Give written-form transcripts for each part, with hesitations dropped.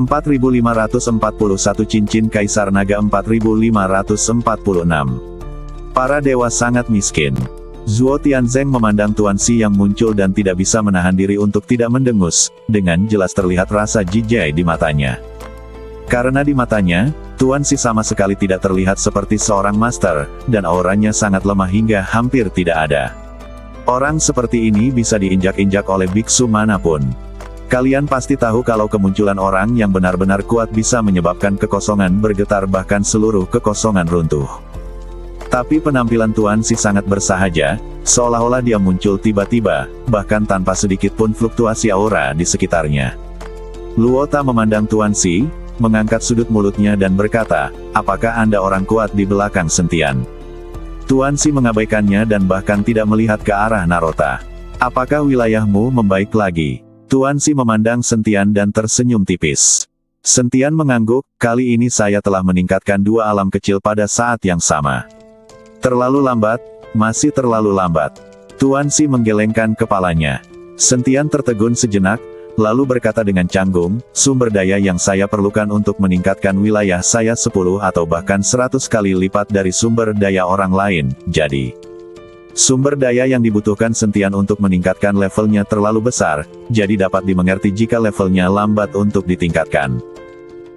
4541 Cincin Kaisar Naga 4546. Para dewa sangat miskin. Zuo Tianzeng memandang Tuan Si yang muncul dan tidak bisa menahan diri untuk tidak mendengus, dengan jelas terlihat rasa jijai di matanya. Karena di matanya, Tuan Si sama sekali tidak terlihat seperti seorang master, dan auranya sangat lemah hingga hampir tidak ada. Orang seperti ini bisa diinjak-injak oleh biksu manapun. Kalian pasti tahu kalau kemunculan orang yang benar-benar kuat bisa menyebabkan kekosongan bergetar bahkan seluruh kekosongan runtuh. Tapi penampilan Tuan Si sangat bersahaja, seolah-olah dia muncul tiba-tiba, bahkan tanpa sedikit pun fluktuasi aura di sekitarnya. Luota memandang Tuan Si, mengangkat sudut mulutnya dan berkata, "Apakah Anda orang kuat di belakang Sentian?" Tuan Si mengabaikannya dan bahkan tidak melihat ke arah Narota. "Apakah wilayahmu membaik lagi?" Tuan Si memandang Sentian dan tersenyum tipis. Sentian mengangguk, "Kali ini saya telah meningkatkan dua alam kecil pada saat yang sama." "Terlalu lambat, masih terlalu lambat." Tuan Si menggelengkan kepalanya. Sentian tertegun sejenak, lalu berkata dengan canggung, "Sumber daya yang saya perlukan untuk meningkatkan wilayah saya 10 atau bahkan 100 kali lipat dari sumber daya orang lain, jadi sumber daya yang dibutuhkan Sentian untuk meningkatkan levelnya terlalu besar, jadi dapat dimengerti jika levelnya lambat untuk ditingkatkan.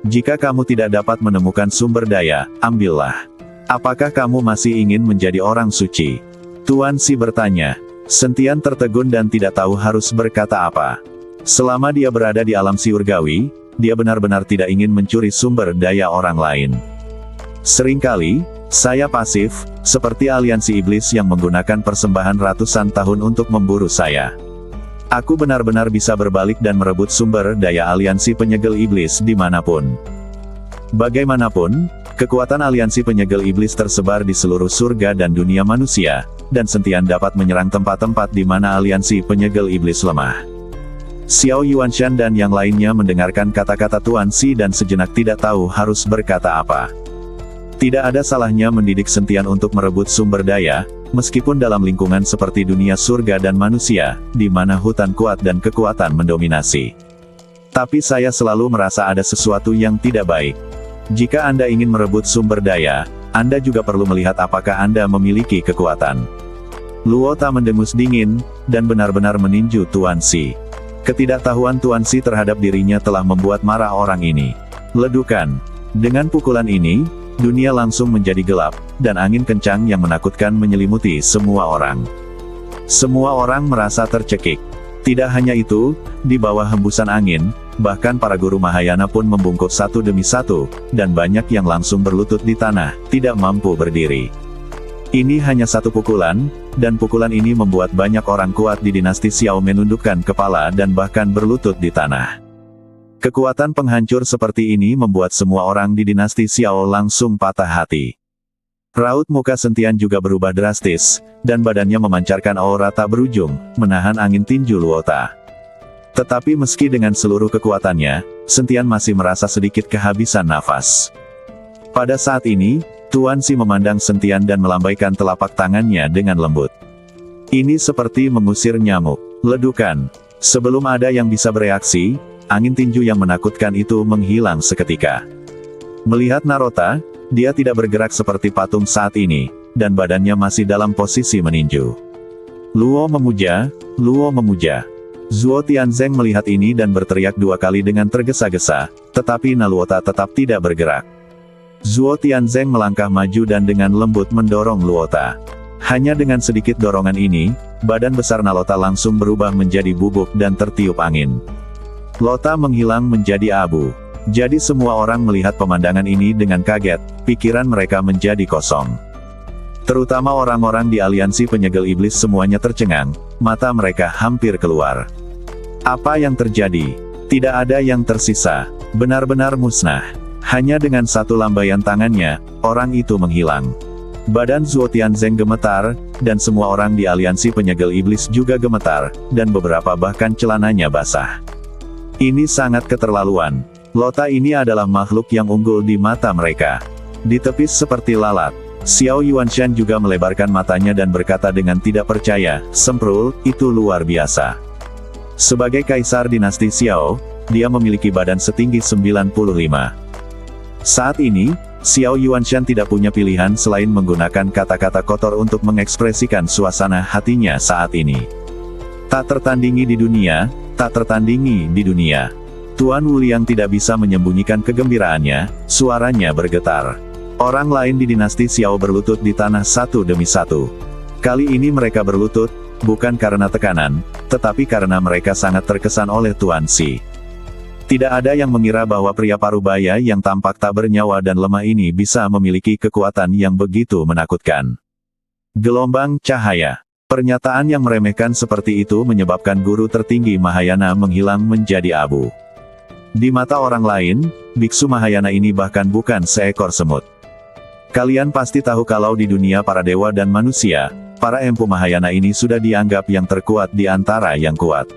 Jika kamu tidak dapat menemukan sumber daya, ambillah. Apakah kamu masih ingin menjadi orang suci?" Tuan Si bertanya. Sentian tertegun dan tidak tahu harus berkata apa. Selama dia berada di alam surgawi, dia benar-benar tidak ingin mencuri sumber daya orang lain. "Seringkali, saya pasif, seperti aliansi iblis yang menggunakan persembahan ratusan tahun untuk memburu saya. Aku benar-benar bisa berbalik dan merebut sumber daya aliansi penyegel iblis dimanapun. Bagaimanapun, kekuatan aliansi penyegel iblis tersebar di seluruh surga dan dunia manusia, dan Sentian dapat menyerang tempat-tempat di mana aliansi penyegel iblis lemah." Xiao Yuanshan dan yang lainnya mendengarkan kata-kata Tuan Si dan sejenak tidak tahu harus berkata apa. Tidak ada salahnya mendidik Sentian untuk merebut sumber daya, meskipun dalam lingkungan seperti dunia surga dan manusia, di mana hutan kuat dan kekuatan mendominasi. Tapi saya selalu merasa ada sesuatu yang tidak baik. Jika Anda ingin merebut sumber daya, Anda juga perlu melihat apakah Anda memiliki kekuatan. Luota mendengus dingin, dan benar-benar meninju Tuan Si. Ketidaktahuan Tuan Si terhadap dirinya telah membuat marah orang ini. Ledukan. Dengan pukulan ini, dunia langsung menjadi gelap, dan angin kencang yang menakutkan menyelimuti semua orang. Semua orang merasa tercekik. Tidak hanya itu, di bawah hembusan angin, bahkan para guru Mahayana pun membungkuk satu demi satu, dan banyak yang langsung berlutut di tanah, tidak mampu berdiri. Ini hanya satu pukulan, dan pukulan ini membuat banyak orang kuat di dinasti Xiao menundukkan kepala dan bahkan berlutut di tanah. Kekuatan penghancur seperti ini membuat semua orang di dinasti Xiao langsung patah hati. Raut muka Sentian juga berubah drastis, dan badannya memancarkan aura tak berujung, menahan angin tinju Luota. Tetapi meski dengan seluruh kekuatannya, Sentian masih merasa sedikit kehabisan nafas. Pada saat ini, Tuan Si memandang Sentian dan melambaikan telapak tangannya dengan lembut. Ini seperti mengusir nyamuk. Ledukan. Sebelum ada yang bisa bereaksi, angin tinju yang menakutkan itu menghilang seketika. Melihat Narota, dia tidak bergerak seperti patung saat ini, dan badannya masih dalam posisi meninju. "Luo memuja, Luo memuja." Zuo Tianzeng melihat ini dan berteriak dua kali dengan tergesa-gesa, tetapi Naluota tetap tidak bergerak. Zuo Tianzeng melangkah maju dan dengan lembut mendorong Luota. Hanya dengan sedikit dorongan ini, badan besar Nalota langsung berubah menjadi bubuk dan tertiup angin. Lota menghilang menjadi abu. Jadi semua orang melihat pemandangan ini dengan kaget, pikiran mereka menjadi kosong. Terutama orang-orang di aliansi penyegel iblis semuanya tercengang, mata mereka hampir keluar. Apa yang terjadi? Tidak ada yang tersisa, benar-benar musnah. Hanya dengan satu lambaian tangannya, orang itu menghilang. Badan Zuo Tianzeng gemetar, dan semua orang di aliansi penyegel iblis juga gemetar, dan beberapa bahkan celananya basah. Ini sangat keterlaluan. Lota ini adalah makhluk yang unggul di mata mereka. Ditepis seperti lalat. Xiao Yuanshan juga melebarkan matanya dan berkata dengan tidak percaya, "Semprul, itu luar biasa." Sebagai kaisar dinasti Xiao, dia memiliki badan setinggi 95. Saat ini, Xiao Yuanshan tidak punya pilihan selain menggunakan kata-kata kotor untuk mengekspresikan suasana hatinya saat ini. Tak tertandingi di dunia, tak tertandingi di dunia. Tuan Wuliang tidak bisa menyembunyikan kegembiraannya, suaranya bergetar. Orang lain di dinasti Xiao berlutut di tanah satu demi satu. Kali ini mereka berlutut, bukan karena tekanan, tetapi karena mereka sangat terkesan oleh Tuan Xi. Tidak ada yang mengira bahwa pria parubaya yang tampak tak bernyawa dan lemah ini bisa memiliki kekuatan yang begitu menakutkan. Gelombang cahaya. Pernyataan yang meremehkan seperti itu menyebabkan guru tertinggi Mahayana menghilang menjadi abu. Di mata orang lain, biksu Mahayana ini bahkan bukan seekor semut. Kalian pasti tahu kalau di dunia para dewa dan manusia, para empu Mahayana ini sudah dianggap yang terkuat di antara yang kuat.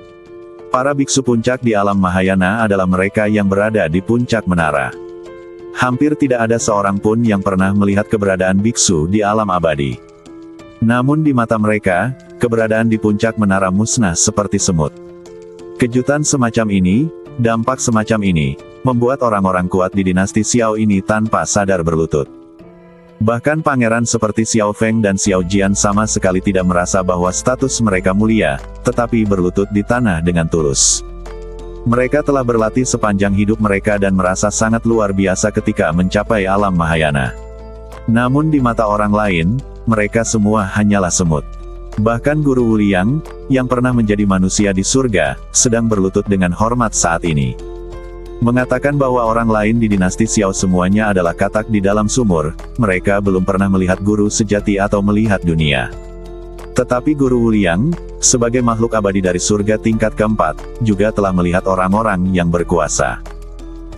Para biksu puncak di alam Mahayana adalah mereka yang berada di puncak menara. Hampir tidak ada seorang pun yang pernah melihat keberadaan biksu di alam abadi. Namun di mata mereka, keberadaan di puncak menara musnah seperti semut. Kejutan semacam ini, dampak semacam ini, membuat orang-orang kuat di dinasti Xiao ini tanpa sadar berlutut. Bahkan pangeran seperti Xiao Feng dan Xiao Jian sama sekali tidak merasa bahwa status mereka mulia, tetapi berlutut di tanah dengan tulus. Mereka telah berlatih sepanjang hidup mereka dan merasa sangat luar biasa ketika mencapai alam Mahayana. Namun di mata orang lain, mereka semua hanyalah semut. Bahkan Guru Wuliang, yang pernah menjadi manusia di surga, sedang berlutut dengan hormat saat ini. Mengatakan bahwa orang lain di dinasti Xiao semuanya adalah katak di dalam sumur, mereka belum pernah melihat guru sejati atau melihat dunia. Tetapi Guru Wuliang, sebagai makhluk abadi dari surga tingkat keempat, juga telah melihat orang-orang yang berkuasa.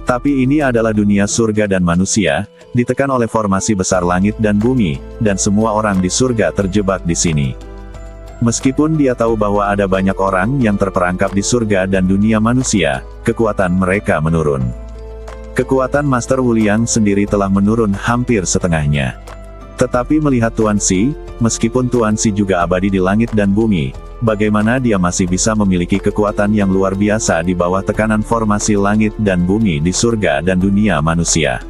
Tapi ini adalah dunia surga dan manusia, ditekan oleh formasi besar langit dan bumi, dan semua orang di surga terjebak di sini. Meskipun dia tahu bahwa ada banyak orang yang terperangkap di surga dan dunia manusia, kekuatan mereka menurun. Kekuatan Master Wuliang sendiri telah menurun hampir setengahnya. Tetapi melihat Tuan Xi, meskipun Tuan Xi juga abadi di langit dan bumi, bagaimana dia masih bisa memiliki kekuatan yang luar biasa di bawah tekanan formasi langit dan bumi di surga dan dunia manusia.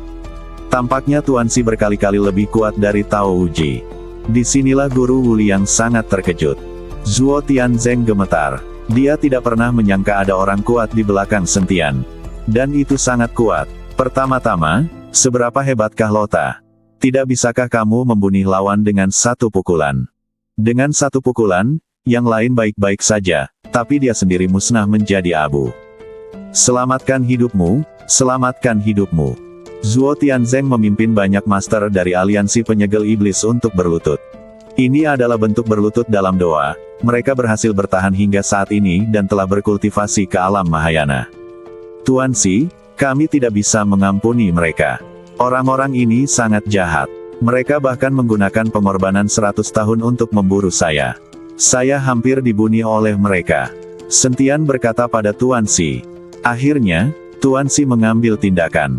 Tampaknya Tuan Xi berkali-kali lebih kuat dari Tao Uji. Disinilah Guru Wuliang sangat terkejut. Zuo Tianzeng gemetar. Dia tidak pernah menyangka ada orang kuat di belakang Sentian. Dan itu sangat kuat. Pertama-tama, seberapa hebatkah Lota? Tidak bisakah kamu membunuh lawan dengan satu pukulan? Dengan satu pukulan, yang lain baik-baik saja, tapi dia sendiri musnah menjadi abu. Selamatkan hidupmu, selamatkan hidupmu. Zuo Tianzeng memimpin banyak master dari aliansi penyegel iblis untuk berlutut. Ini adalah bentuk berlutut dalam doa, mereka berhasil bertahan hingga saat ini dan telah berkultivasi ke alam Mahayana. Tuan Xi, kami tidak bisa mengampuni mereka. Orang-orang ini sangat jahat. Mereka bahkan menggunakan pengorbanan 100 tahun untuk memburu saya. Saya hampir dibunuh oleh mereka. Sentian berkata pada Tuan Xi. Akhirnya, Tuan Xi mengambil tindakan.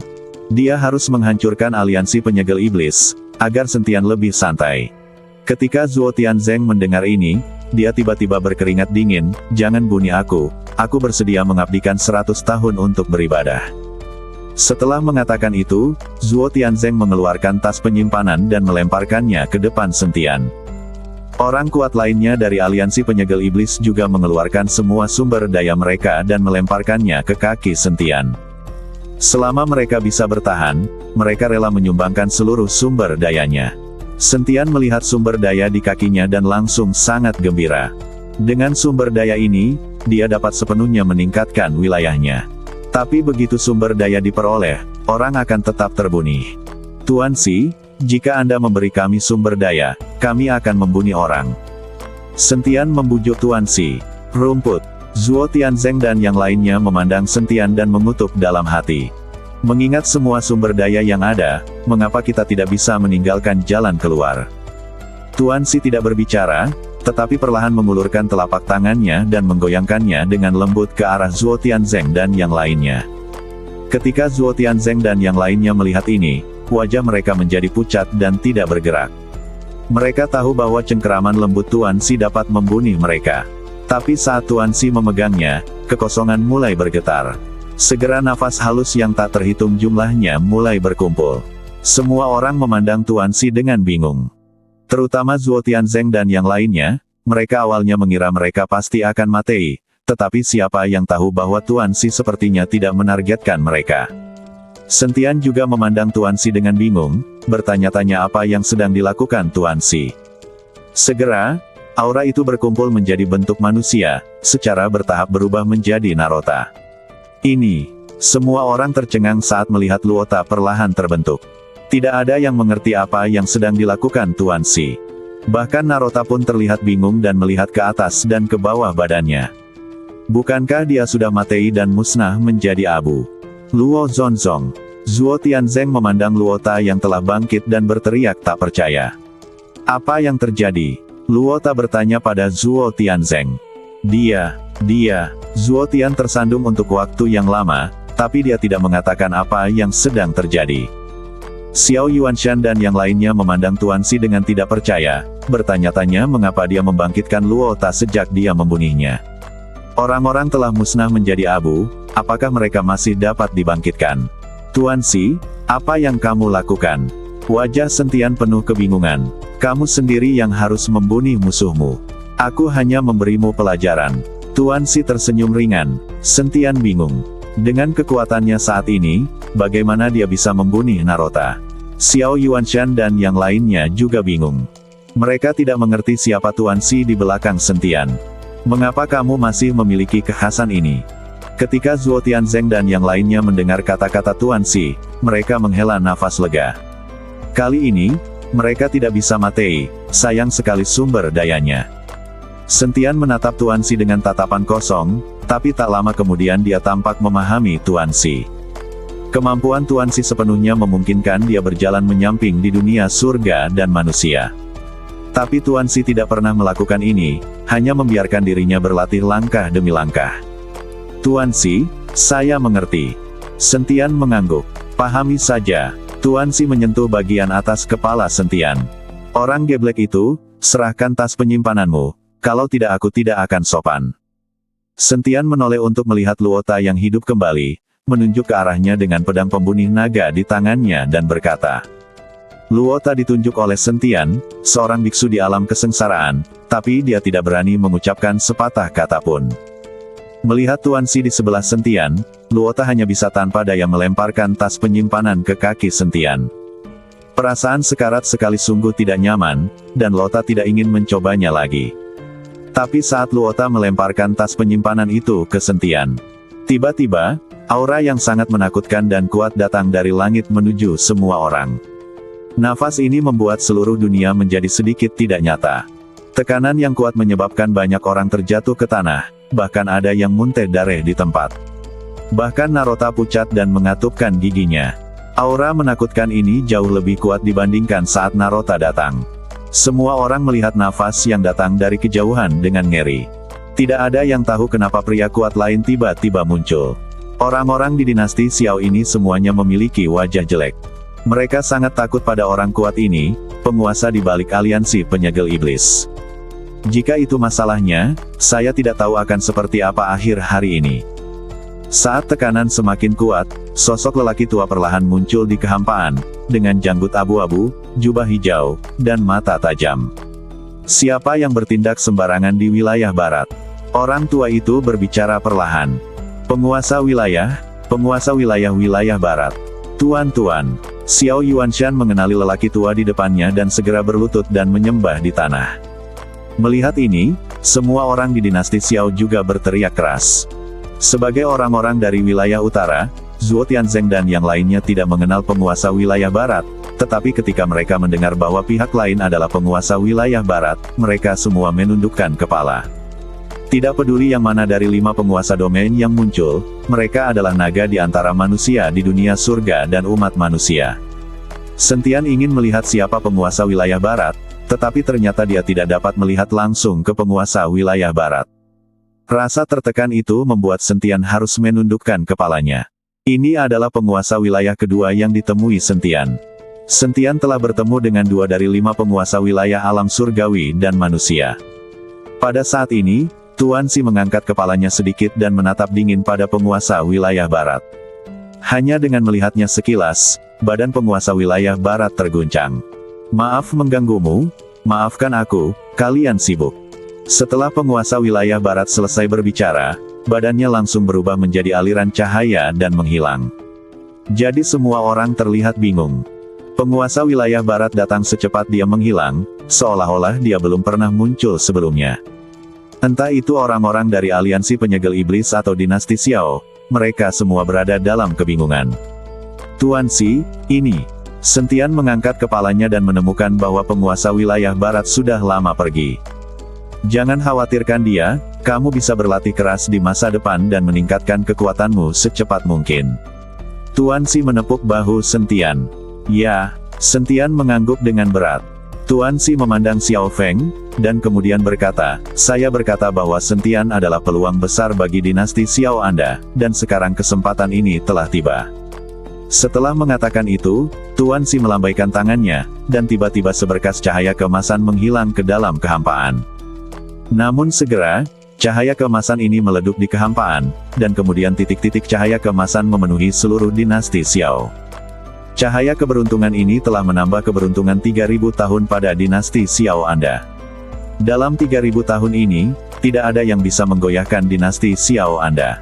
Dia harus menghancurkan aliansi penyegel iblis, agar Sentian lebih santai. Ketika Zuo Tianzeng mendengar ini, dia tiba-tiba berkeringat dingin, jangan bunuh aku bersedia mengabdikan 100 tahun untuk beribadah. Setelah mengatakan itu, Zuo Tianzeng mengeluarkan tas penyimpanan dan melemparkannya ke depan Sentian. Orang kuat lainnya dari aliansi penyegel iblis juga mengeluarkan semua sumber daya mereka dan melemparkannya ke kaki Sentian. Selama mereka bisa bertahan, mereka rela menyumbangkan seluruh sumber dayanya. Sentian melihat sumber daya di kakinya dan langsung sangat gembira. Dengan sumber daya ini, dia dapat sepenuhnya meningkatkan wilayahnya. Tapi begitu sumber daya diperoleh, orang akan tetap terbunuh. Tuan Xi, jika Anda memberi kami sumber daya, kami akan membunuh orang. Sentian membujuk Tuan Xi. Rumput. Zuo Tianzeng dan yang lainnya memandang Sentian dan mengutuk dalam hati. Mengingat semua sumber daya yang ada, mengapa kita tidak bisa meninggalkan jalan keluar? Tuan Xi tidak berbicara, tetapi perlahan mengulurkan telapak tangannya dan menggoyangkannya dengan lembut ke arah Zuo Tianzeng dan yang lainnya. Ketika Zuo Tianzeng dan yang lainnya melihat ini, wajah mereka menjadi pucat dan tidak bergerak. Mereka tahu bahwa cengkeraman lembut Tuan Xi dapat membunuh mereka. Tapi saat Tuan Xi memegangnya, kekosongan mulai bergetar. Segera nafas halus yang tak terhitung jumlahnya mulai berkumpul. Semua orang memandang Tuan Si dengan bingung. Terutama Zhuo Tianzeng dan yang lainnya, mereka awalnya mengira mereka pasti akan mati, tetapi siapa yang tahu bahwa Tuan Si sepertinya tidak menargetkan mereka. Sentian juga memandang Tuan Si dengan bingung, bertanya-tanya apa yang sedang dilakukan Tuan Si. Segera, aura itu berkumpul menjadi bentuk manusia, secara bertahap berubah menjadi Narota. Ini, semua orang tercengang saat melihat Luota perlahan terbentuk. Tidak ada yang mengerti apa yang sedang dilakukan Tuan Si. Bahkan Narota pun terlihat bingung dan melihat ke atas dan ke bawah badannya. Bukankah dia sudah mati dan musnah menjadi abu? Luo Zonzong. Zhuo Tianzeng memandang Luota yang telah bangkit dan berteriak tak percaya. Apa yang terjadi? Luota bertanya pada Zhuo Tianzeng. Zhuo Tian tersandung untuk waktu yang lama, tapi dia tidak mengatakan apa yang sedang terjadi. Xiao Yuanshan dan yang lainnya memandang Tuan Si dengan tidak percaya, bertanya-tanya mengapa dia membangkitkan Luota sejak dia membunuhnya. Orang-orang telah musnah menjadi abu, apakah mereka masih dapat dibangkitkan? Tuan Si, apa yang kamu lakukan? Wajah Sentian penuh kebingungan. Kamu sendiri yang harus membunuh musuhmu. Aku hanya memberimu pelajaran. Tuan Si tersenyum ringan. Sentian bingung. Dengan kekuatannya saat ini, bagaimana dia bisa membunuh Narota? Xiao Yuanshan dan yang lainnya juga bingung. Mereka tidak mengerti siapa Tuan Si di belakang Sentian. Mengapa kamu masih memiliki kekhasan ini? Ketika Zhuo Tianzeng dan yang lainnya mendengar kata-kata Tuan Si, mereka menghela nafas lega. Kali ini, mereka tidak bisa mati, sayang sekali sumber dayanya. Sentian menatap Tuan Si dengan tatapan kosong, tapi tak lama kemudian dia tampak memahami Tuan Si. Kemampuan Tuan Si sepenuhnya memungkinkan dia berjalan menyamping di dunia surga dan manusia. Tapi Tuan Si tidak pernah melakukan ini, hanya membiarkan dirinya berlatih langkah demi langkah. Tuan Si, saya mengerti. Sentian mengangguk. Pahami saja. Tuan Si menyentuh bagian atas kepala Sentian. Orang geblek itu, serahkan tas penyimpananmu, kalau tidak aku tidak akan sopan. Sentian menoleh untuk melihat Luota yang hidup kembali, menunjuk ke arahnya dengan pedang pembunuh naga di tangannya dan berkata. Luota ditunjuk oleh Sentian, seorang biksu di alam kesengsaraan, tapi dia tidak berani mengucapkan sepatah kata pun. Melihat Tuan Si di sebelah Sentian, Luota hanya bisa tanpa daya melemparkan tas penyimpanan ke kaki Sentian. Perasaan sekarat sekali sungguh tidak nyaman, dan Luota tidak ingin mencobanya lagi. Tapi saat Luota melemparkan tas penyimpanan itu ke Sentian, tiba-tiba, aura yang sangat menakutkan dan kuat datang dari langit menuju semua orang. Nafas ini membuat seluruh dunia menjadi sedikit tidak nyata. Tekanan yang kuat menyebabkan banyak orang terjatuh ke tanah, bahkan ada yang muntah darah di tempat. Bahkan Narota pucat dan mengatupkan giginya. Aura menakutkan ini jauh lebih kuat dibandingkan saat Narota datang. Semua orang melihat nafas yang datang dari kejauhan dengan ngeri. Tidak ada yang tahu kenapa pria kuat lain tiba-tiba muncul. Orang-orang di dinasti Xiao ini semuanya memiliki wajah jelek. Mereka sangat takut pada orang kuat ini, penguasa di balik aliansi penyegel iblis. Jika itu masalahnya, saya tidak tahu akan seperti apa akhir hari ini. Saat tekanan semakin kuat, sosok lelaki tua perlahan muncul di kehampaan, dengan janggut abu-abu, jubah hijau, dan mata tajam. Siapa yang bertindak sembarangan di wilayah barat? Orang tua itu berbicara perlahan. Penguasa wilayah wilayah barat. Tuan-tuan, Xiao Yuanshan mengenali lelaki tua di depannya dan segera berlutut dan menyembah di tanah. Melihat ini, semua orang di dinasti Xiao juga berteriak keras. Sebagai orang-orang dari wilayah utara, Zhuo Tianzeng dan yang lainnya tidak mengenal penguasa wilayah barat, tetapi ketika mereka mendengar bahwa pihak lain adalah penguasa wilayah barat, mereka semua menundukkan kepala. Tidak peduli yang mana dari 5 penguasa domain yang muncul, mereka adalah naga di antara manusia di dunia surga dan umat manusia. Sentian ingin melihat siapa penguasa wilayah barat, tetapi ternyata dia tidak dapat melihat langsung ke penguasa wilayah barat. Rasa tertekan itu membuat Sentian harus menundukkan kepalanya. Ini adalah penguasa wilayah kedua yang ditemui Sentian. Sentian telah bertemu dengan 2 dari 5 penguasa wilayah alam surgawi dan manusia. Pada saat ini, Tuan Si mengangkat kepalanya sedikit dan menatap dingin pada penguasa wilayah barat. Hanya dengan melihatnya sekilas, badan penguasa wilayah barat terguncang. Maaf mengganggumu, maafkan aku, kalian sibuk. Setelah penguasa wilayah barat selesai berbicara, badannya langsung berubah menjadi aliran cahaya dan menghilang. Jadi semua orang terlihat bingung. Penguasa wilayah barat datang secepat dia menghilang, seolah-olah dia belum pernah muncul sebelumnya. Entah itu orang-orang dari aliansi penyegel iblis atau dinasti Xiao, mereka semua berada dalam kebingungan. Tuan Si, ini. Sentian mengangkat kepalanya dan menemukan bahwa penguasa wilayah barat sudah lama pergi. Jangan khawatirkan dia, kamu bisa berlatih keras di masa depan dan meningkatkan kekuatanmu secepat mungkin. Tuan Si menepuk bahu Sentian. Ya, Sentian mengangguk dengan berat. Tuan Si memandang Xiao Feng, dan kemudian berkata, saya berkata bahwa Sentian adalah peluang besar bagi dinasti Xiao Anda, dan sekarang kesempatan ini telah tiba. Setelah mengatakan itu, Tuan Si melambaikan tangannya, dan tiba-tiba seberkas cahaya keemasan menghilang ke dalam kehampaan. Namun segera, cahaya keemasan ini meleduk di kehampaan, dan kemudian titik-titik cahaya keemasan memenuhi seluruh dinasti Xiao. Cahaya keberuntungan ini telah menambah keberuntungan 3000 tahun pada dinasti Xiao Anda. Dalam 3000 tahun ini, tidak ada yang bisa menggoyahkan dinasti Xiao Anda.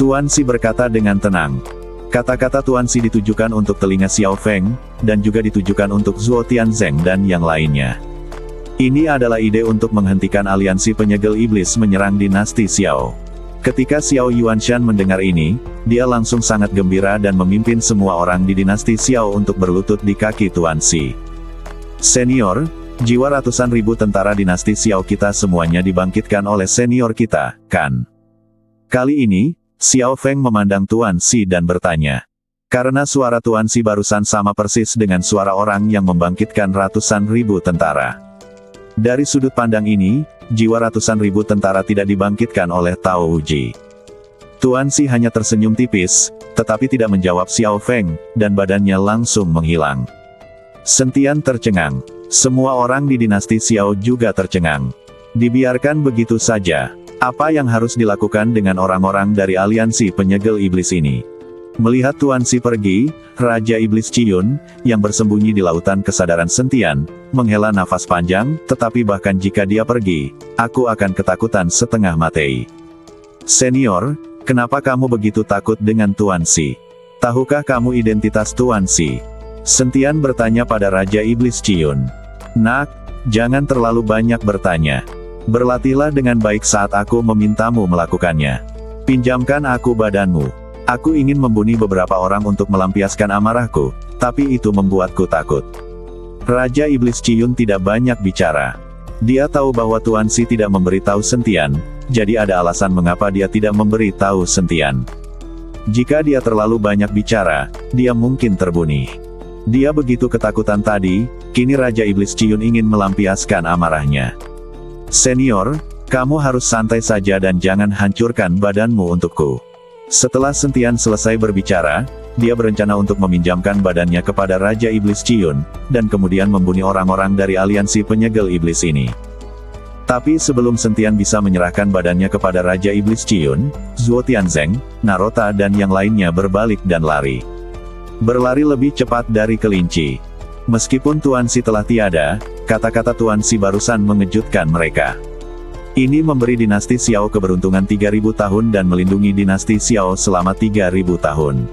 Tuan Si berkata dengan tenang. Kata-kata Tuan Si ditujukan untuk telinga Xiao Feng, dan juga ditujukan untuk Zuo Tianzeng dan yang lainnya. Ini adalah ide untuk menghentikan aliansi penyegel iblis menyerang dinasti Xiao. Ketika Xiao Yuanshan mendengar ini, dia langsung sangat gembira dan memimpin semua orang di dinasti Xiao untuk berlutut di kaki Tuan Si. Senior, jiwa ratusan ribu tentara dinasti Xiao kita semuanya dibangkitkan oleh senior kita, kan? Kali ini, Xiao Feng memandang Tuan Si dan bertanya. Karena suara Tuan Si barusan sama persis dengan suara orang yang membangkitkan ratusan ribu tentara. Dari sudut pandang ini, jiwa ratusan ribu tentara tidak dibangkitkan oleh Tao Uji. Tuan Si hanya tersenyum tipis, tetapi tidak menjawab Xiao Feng, dan badannya langsung menghilang. Sentian tercengang. Semua orang di dinasti Xiao juga tercengang. Dibiarkan begitu saja. Apa yang harus dilakukan dengan orang-orang dari aliansi penyegel iblis ini? Melihat Tuan Si pergi, Raja Iblis Ciyun, yang bersembunyi di lautan kesadaran Sentian, menghela nafas panjang, tetapi bahkan jika dia pergi, aku akan ketakutan setengah mati. Senior, kenapa kamu begitu takut dengan Tuan Si? Tahukah kamu identitas Tuan Si? Sentian bertanya pada Raja Iblis Ciyun. Nak, jangan terlalu banyak bertanya. Berlatihlah dengan baik saat aku memintamu melakukannya. Pinjamkan aku badanmu. Aku ingin membunuh beberapa orang untuk melampiaskan amarahku, tapi itu membuatku takut. Raja Iblis Ciyun tidak banyak bicara. Dia tahu bahwa Tuan Si tidak memberitahu Sentian, jadi ada alasan mengapa dia tidak memberitahu Sentian. Jika dia terlalu banyak bicara, dia mungkin terbunuh. Dia begitu ketakutan tadi, kini Raja Iblis Ciyun ingin melampiaskan amarahnya. Senior, kamu harus santai saja dan jangan hancurkan badanmu untukku. Setelah Sentian selesai berbicara, dia berencana untuk meminjamkan badannya kepada Raja Iblis Ciyun, dan kemudian membunuh orang-orang dari aliansi penyegel iblis ini. Tapi sebelum Sentian bisa menyerahkan badannya kepada Raja Iblis Ciyun, Zuo Tianzeng, Narota dan yang lainnya berbalik dan lari. Berlari lebih cepat dari kelinci. Meskipun Tuan Si telah tiada, kata-kata Tuan Si barusan mengejutkan mereka. Ini memberi dinasti Xiao keberuntungan 3000 tahun dan melindungi dinasti Xiao selama 3000 tahun.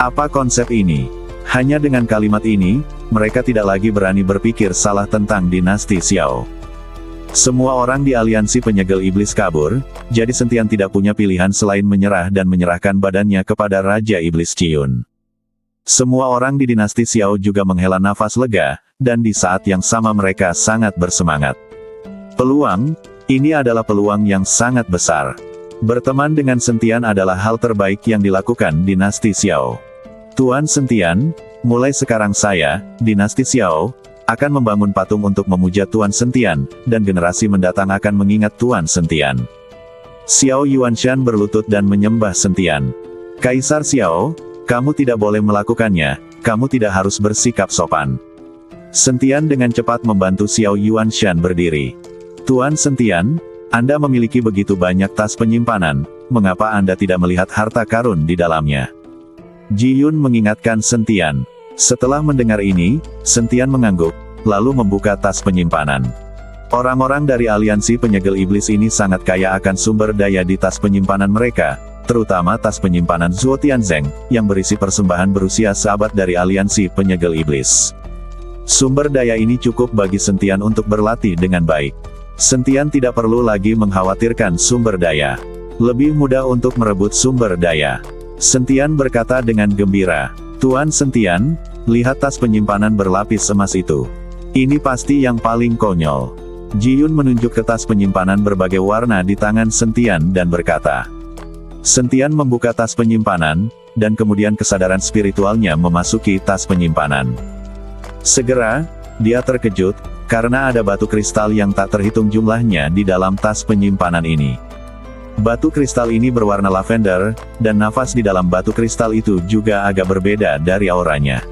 Apa konsep ini? Hanya dengan kalimat ini, mereka tidak lagi berani berpikir salah tentang dinasti Xiao. Semua orang di aliansi penyegel iblis kabur, jadi Sentian tidak punya pilihan selain menyerah dan menyerahkan badannya kepada Raja Iblis Ciyun. Semua orang di dinasti Xiao juga menghela nafas lega, dan di saat yang sama mereka sangat bersemangat. Peluang, ini adalah peluang yang sangat besar. Berteman dengan Sentian adalah hal terbaik yang dilakukan dinasti Xiao. Tuan Sentian, mulai sekarang saya, dinasti Xiao, akan membangun patung untuk memuja Tuan Sentian, dan generasi mendatang akan mengingat Tuan Sentian. Xiao Yuanshan berlutut dan menyembah Sentian. Kaisar Xiao, kamu tidak boleh melakukannya, kamu tidak harus bersikap sopan. Sentian dengan cepat membantu Xiao Yuanshan berdiri. Tuan Sentian, Anda memiliki begitu banyak tas penyimpanan, mengapa Anda tidak melihat harta karun di dalamnya? Ji Yun mengingatkan Sentian. Setelah mendengar ini, Sentian mengangguk, lalu membuka tas penyimpanan. Orang-orang dari aliansi penyegel iblis ini sangat kaya akan sumber daya di tas penyimpanan mereka, terutama tas penyimpanan Zuo Tianzeng, yang berisi persembahan berusia seabad dari aliansi penyegel iblis. Sumber daya ini cukup bagi Sentian untuk berlatih dengan baik. Sentian tidak perlu lagi mengkhawatirkan sumber daya. Lebih mudah untuk merebut sumber daya. Sentian berkata dengan gembira, "Tuan Sentian, lihat tas penyimpanan berlapis emas itu. Ini pasti yang paling konyol." Ji Yun menunjuk ke tas penyimpanan berbagai warna di tangan Sentian dan berkata. Sentian membuka tas penyimpanan, dan kemudian kesadaran spiritualnya memasuki tas penyimpanan. Segera, dia terkejut, karena ada batu kristal yang tak terhitung jumlahnya di dalam tas penyimpanan ini. Batu kristal ini berwarna lavender, dan nafas di dalam batu kristal itu juga agak berbeda dari auranya.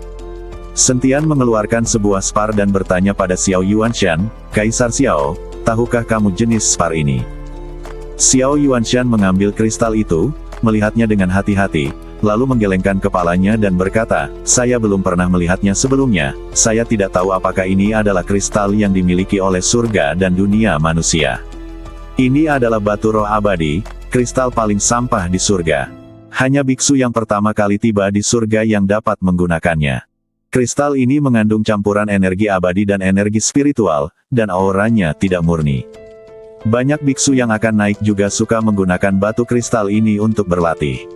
Sentian mengeluarkan sebuah spar dan bertanya pada Xiao Yuanshan, "Kaisar Xiao, tahukah kamu jenis spar ini?" Xiao Yuanshan mengambil kristal itu, melihatnya dengan hati-hati, lalu menggelengkan kepalanya dan berkata, "Saya belum pernah melihatnya sebelumnya, saya tidak tahu apakah ini adalah kristal yang dimiliki oleh surga dan dunia manusia. Ini adalah batu roh abadi, kristal paling sampah di surga. Hanya biksu yang pertama kali tiba di surga yang dapat menggunakannya. Kristal ini mengandung campuran energi abadi dan energi spiritual, dan auranya tidak murni. Banyak biksu yang akan naik juga suka menggunakan batu kristal ini untuk berlatih.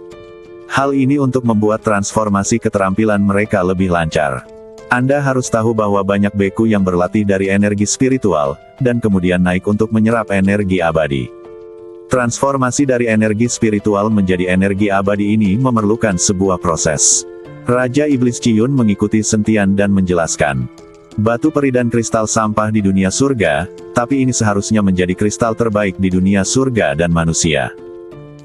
Hal ini untuk membuat transformasi keterampilan mereka lebih lancar. Anda harus tahu bahwa banyak beku yang berlatih dari energi spiritual, dan kemudian naik untuk menyerap energi abadi. Transformasi dari energi spiritual menjadi energi abadi ini memerlukan sebuah proses." Raja Iblis Ji Yun mengikuti Sentian dan menjelaskan. Batu peri dan kristal sampah di dunia surga, tapi ini seharusnya menjadi kristal terbaik di dunia surga dan manusia.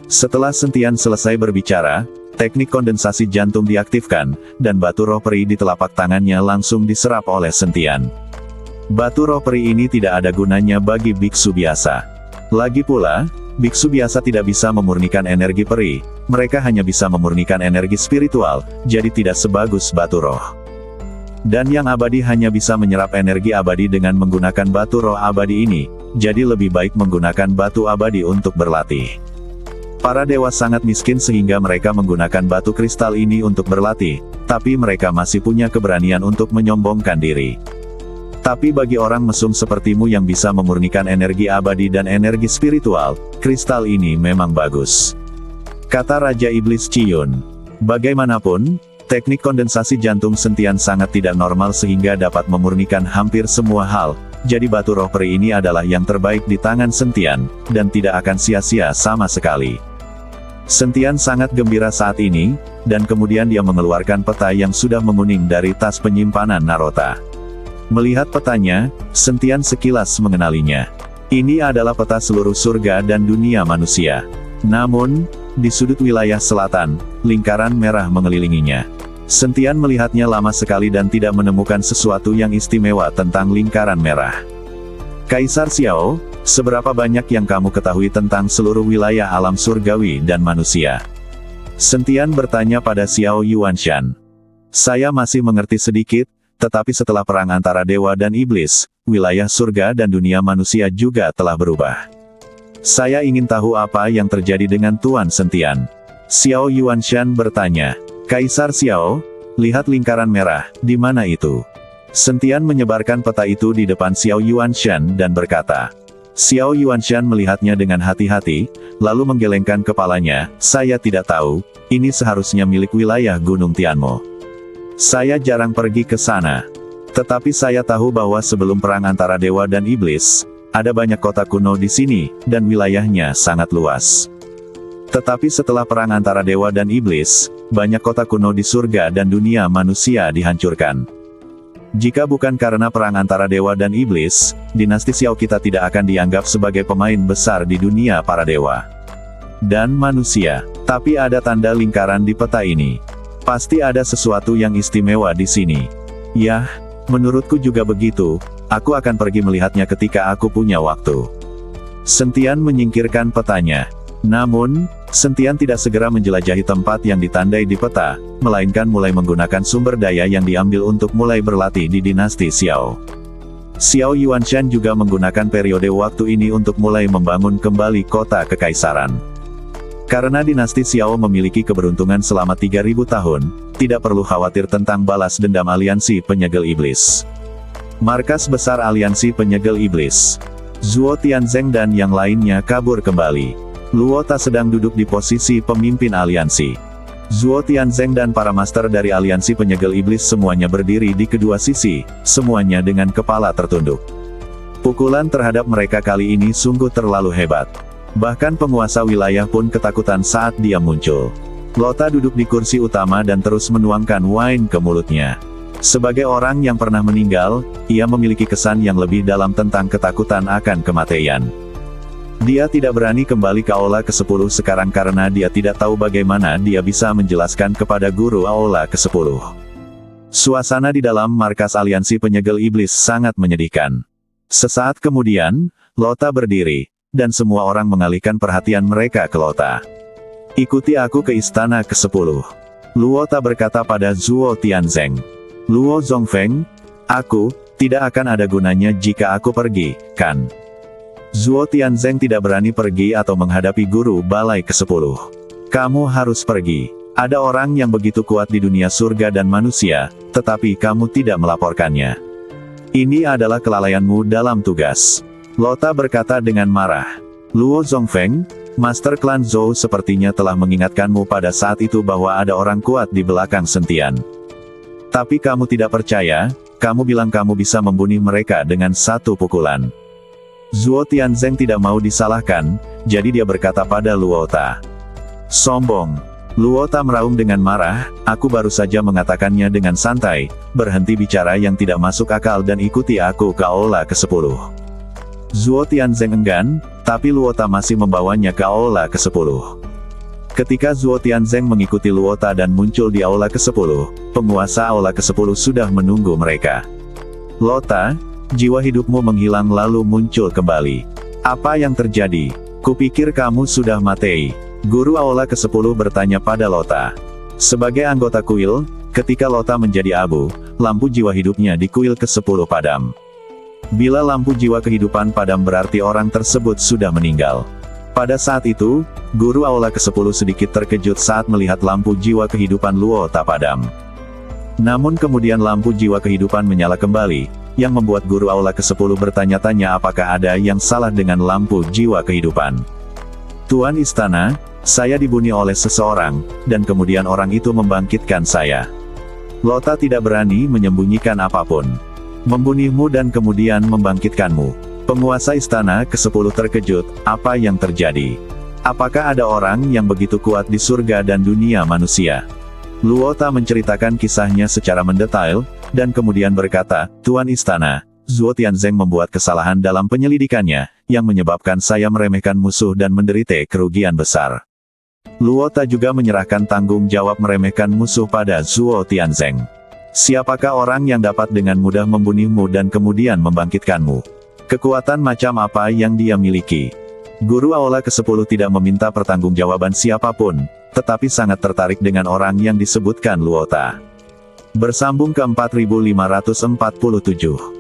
Setelah Sentian selesai berbicara, teknik kondensasi jantung diaktifkan, dan batu roh peri di telapak tangannya langsung diserap oleh Sentian. Batu roh peri ini tidak ada gunanya bagi biksu biasa. Lagi pula, biksu biasa tidak bisa memurnikan energi peri, mereka hanya bisa memurnikan energi spiritual, jadi tidak sebagus batu roh. Dan yang abadi hanya bisa menyerap energi abadi dengan menggunakan batu roh abadi ini, jadi lebih baik menggunakan batu abadi untuk berlatih. Para dewa sangat miskin sehingga mereka menggunakan batu kristal ini untuk berlatih, tapi mereka masih punya keberanian untuk menyombongkan diri. Tapi bagi orang mesum sepertimu yang bisa memurnikan energi abadi dan energi spiritual, kristal ini memang bagus. Kata Raja Iblis Ji Yun. Bagaimanapun, teknik kondensasi jantung Sentian sangat tidak normal sehingga dapat memurnikan hampir semua hal, jadi batu roh peri ini adalah yang terbaik di tangan Sentian, dan tidak akan sia-sia sama sekali. Sentian sangat gembira saat ini, dan kemudian dia mengeluarkan peta yang sudah menguning dari tas penyimpanan Narota. Melihat petanya, Sentian sekilas mengenalinya. Ini adalah peta seluruh surga dan dunia manusia. Namun, di sudut wilayah selatan, lingkaran merah mengelilinginya. Sentian melihatnya lama sekali dan tidak menemukan sesuatu yang istimewa tentang lingkaran merah. "Kaisar Xiao, seberapa banyak yang kamu ketahui tentang seluruh wilayah alam surgawi dan manusia?" Sentian bertanya pada Xiao Yuanshan. "Saya masih mengerti sedikit, tetapi setelah perang antara dewa dan iblis, wilayah surga dan dunia manusia juga telah berubah. Saya ingin tahu apa yang terjadi dengan Tuan Sentian." Xiao Yuanshan bertanya. "Kaisar Xiao, lihat lingkaran merah, di mana itu?" Sentian menyebarkan peta itu di depan Xiao Yuanshan dan berkata. Xiao Yuanshan melihatnya dengan hati-hati, lalu menggelengkan kepalanya, "Saya tidak tahu, ini seharusnya milik wilayah Gunung Tianmo. Saya jarang pergi ke sana. Tetapi saya tahu bahwa sebelum perang antara dewa dan iblis, ada banyak kota kuno di sini, dan wilayahnya sangat luas. Tetapi setelah perang antara dewa dan iblis, banyak kota kuno di surga dan dunia manusia dihancurkan. Jika bukan karena perang antara dewa dan iblis, dinasti Xiao kita tidak akan dianggap sebagai pemain besar di dunia para dewa dan manusia. Tapi ada tanda lingkaran di peta ini. Pasti ada sesuatu yang istimewa di sini. Yah, menurutku juga begitu, aku akan pergi melihatnya ketika aku punya waktu." Sentian menyingkirkan petanya. Namun, Sentian tidak segera menjelajahi tempat yang ditandai di peta, melainkan mulai menggunakan sumber daya yang diambil untuk mulai berlatih di dinasti Xiao. Xiao Yuanshan juga menggunakan periode waktu ini untuk mulai membangun kembali kota kekaisaran. Karena dinasti Xiao memiliki keberuntungan selama 3000 tahun, tidak perlu khawatir tentang balas dendam aliansi penyegel iblis. Markas besar aliansi penyegel iblis. Zhuo Tianzeng dan yang lainnya kabur kembali. Luo Ta sedang duduk di posisi pemimpin aliansi. Zhuo Tianzeng dan para master dari aliansi penyegel iblis semuanya berdiri di kedua sisi, semuanya dengan kepala tertunduk. Pukulan terhadap mereka kali ini sungguh terlalu hebat. Bahkan penguasa wilayah pun ketakutan saat dia muncul. Lota duduk di kursi utama dan terus menuangkan wine ke mulutnya. Sebagai orang yang pernah meninggal, ia memiliki kesan yang lebih dalam tentang ketakutan akan kematian. Dia tidak berani kembali ke Aula ke-10 sekarang karena dia tidak tahu bagaimana dia bisa menjelaskan kepada guru Aula ke-10. Suasana di dalam markas aliansi penyegel iblis sangat menyedihkan. Sesaat kemudian, Lota berdiri, dan semua orang mengalihkan perhatian mereka ke Lota. Ikuti aku ke istana ke-10. Luo Ta berkata pada Zhuo Tianzeng. Luo Zongfeng, aku, tidak akan ada gunanya jika aku pergi, kan? Zhuo Tianzeng tidak berani pergi atau menghadapi guru balai ke-10. Kamu harus pergi. Ada orang yang begitu kuat di dunia surga dan manusia, tetapi kamu tidak melaporkannya. Ini adalah kelalaianmu dalam tugas. Lota berkata dengan marah. Luo Zongfeng, Master Klan Zhou sepertinya telah mengingatkanmu pada saat itu bahwa ada orang kuat di belakang Sentian. Tapi kamu tidak percaya, kamu bilang kamu bisa membunuh mereka dengan satu pukulan. Zhuo Tianzeng tidak mau disalahkan, jadi dia berkata pada Luo Ta. Sombong. Luo Ta meraung dengan marah, aku baru saja mengatakannya dengan santai, berhenti bicara yang tidak masuk akal dan ikuti aku ke Aula ke-10. Zhuo Tianzeng enggan, tapi Luo Ta masih membawanya ke Aula ke-10. Ketika Zhuo Tianzeng mengikuti Luo Ta dan muncul di Aula ke-10, penguasa Aula ke-10 sudah menunggu mereka. Lota, jiwa hidupmu menghilang lalu muncul kembali. Apa yang terjadi? Kupikir kamu sudah mati. Guru Aula ke-10 bertanya pada Lota. Sebagai anggota kuil, ketika Lota menjadi abu, lampu jiwa hidupnya di kuil ke-10 padam. Bila lampu jiwa kehidupan padam berarti orang tersebut sudah meninggal. Pada saat itu, guru Aula ke-10 sedikit terkejut saat melihat lampu jiwa kehidupan Luo Ta padam. Namun kemudian lampu jiwa kehidupan menyala kembali, yang membuat guru Aula ke-10 bertanya-tanya apakah ada yang salah dengan lampu jiwa kehidupan. Tuan Istana, saya dibunuh oleh seseorang, dan kemudian orang itu membangkitkan saya. Lota tidak berani menyembunyikan apapun. Membunuhmu dan kemudian membangkitkanmu. Penguasa Istana ke-10 terkejut, apa yang terjadi? Apakah ada orang yang begitu kuat di surga dan dunia manusia? Luo Ta menceritakan kisahnya secara mendetail, dan kemudian berkata, Tuan Istana, Zhuo Tianzeng membuat kesalahan dalam penyelidikannya, yang menyebabkan saya meremehkan musuh dan menderita kerugian besar. Luo Ta juga menyerahkan tanggung jawab meremehkan musuh pada Zhuo Tianzeng. Siapakah orang yang dapat dengan mudah membunuhmu dan kemudian membangkitkanmu? Kekuatan macam apa yang dia miliki? Guru Aula ke-10 tidak meminta pertanggungjawaban siapapun, tetapi sangat tertarik dengan orang yang disebutkan Luo Ta. Bersambung ke 4547.